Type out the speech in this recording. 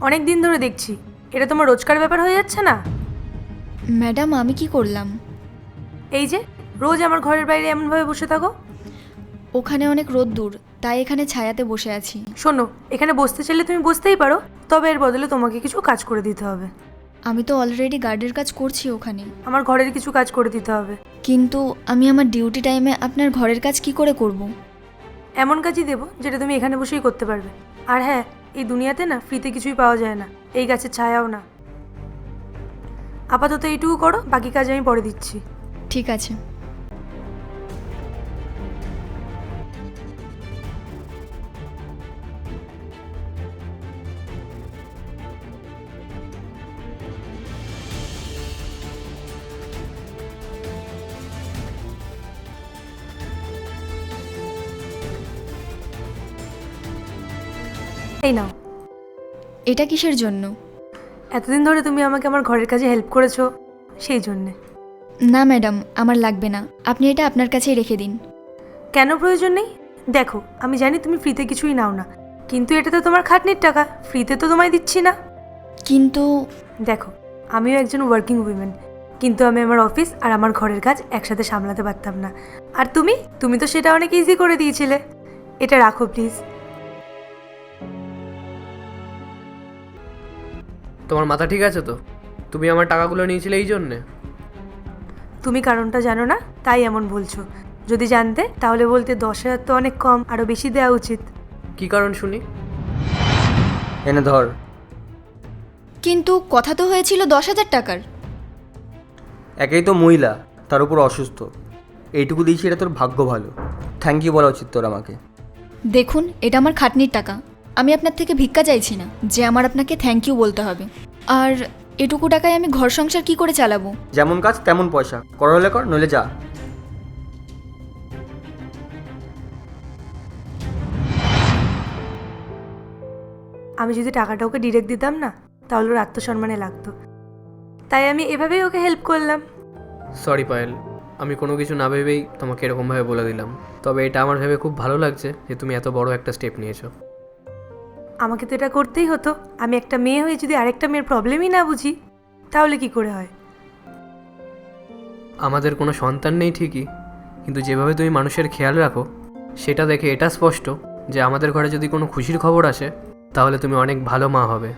অনেক দিন ধরে দেখছি, এটা তোমার রোজকার ব্যাপার হয়ে যাচ্ছে না? ম্যাডাম আমি কি করলাম? এই যে রোজ আমার ঘরের বাইরে এমনভাবে বসে থাকো। ওখানে অনেক রোদ্দুর, তাই এখানে ছায়াতে বসে আছি। শোনো, এখানে বসতে চাইলে তুমি বসতেই পারো, তবে এর বদলে তোমাকে কিছু কাজ করে দিতে হবে। আমি তো অলরেডি গার্ডের কাজ করছি ওখানে। আমার ঘরের কিছু কাজ করে দিতে হবে। কিন্তু আমি আমার ডিউটি টাইমে আপনার ঘরের কাজ কি করে করব? এমন কাজই দেবো যেটা তুমি এখানে বসেই করতে পারবে। আর হ্যাঁ, এই দুনিয়াতে না ফ্রিতে কিছুই পাওয়া যায় না, এই গাছের ছায়াও না। আপাতত এইটুকু করো, বাকি কাজ আমি পরে দিচ্ছি। ঠিক আছে। এই নাও। এটা কিসের জন্য? এতদিন ধরে তুমি আমাকে আমার ঘরের কাজে হেল্প করেছো, সেই জন্যে। না ম্যাডাম, আমার লাগবে না, আপনি এটা আপনার কাছেই রেখে দিন। কেন প্রয়োজন নেই? দেখো, আমি জানি তুমি ফ্রিতে কিছুই নাও না, কিন্তু এটা তো তোমার খাটনির টাকা, ফ্রিতে তো তোমায় দিচ্ছি না। কিন্তু দেখো, আমিও একজন ওয়ার্কিং উইমেন, কিন্তু আমি আমার অফিস আর আমার ঘরের কাজ একসাথে সামলাতে পারতাম না। আর তুমি তো সেটা অনেক ইজি করে দিয়েছিলে। এটা রাখো প্লিজ। তোমার মাথা ঠিক আছে তো? তুমি আমার টাকাগুলো নিয়েছিলে এই জন্যে? তুমি কারণটা জানো না, তাই এমন বলছো। যদি জানতে তাহলে বলতে 10,000 তো অনেক কম, আরও বেশি দেওয়া উচিত। কি কারণ শুনি? এনে ধর। কিন্তু কথা তো হয়েছিল 10,000 টাকার। একেই তো মহিলা, তার উপর অসুস্থ, এইটুকু দিয়েছি, এটা তোর ভাগ্য ভালো। থ্যাংক ইউ বলা উচিত তোর আমাকে। দেখুন, এটা আমার খাটনির টাকা, আমি আপনার থেকে ভিক্ষা চাইছি না যে আমার আপনাকে থ্যাংক ইউ বলতে হবে। আর এটুকু টাকায় আমি ঘর সংসার কি করে চালাবো? যেমন কাজ তেমন পয়সা, কর হলে কর, নইলে যা। আমি যদি টাকাটা ওকে ডিরেক্ট দিতাম না, তাহলে ওর আত্মসম্মানে লাগতো, তাই আমি এভাবেই ওকে হেল্প করলাম। সরি পায়েল, আমি কোনো কিছু না ভেবেই তোমাকে এরকমভাবে বলে দিলাম। তবে এটা আমার ভেবে খুব ভালো লাগছে যে তুমি এত বড় একটা স্টেপ নিয়েছো। আমাকে তো এটা করতেই হতো। আমি একটা মেয়ে হয়ে যদি আরেকটা মেয়ের প্রবলেমই না বুঝি, তাহলে কি করে হয়? আমাদের কোনো সন্তান নেই ঠিকই, কিন্তু যেভাবে তুমি মানুষের খেয়াল রাখো, সেটা দেখে এটা স্পষ্ট যে আমাদের ঘরে যদি কোনো খুশির খবর আসে, তাহলে তুমি অনেক ভালো মা হবে।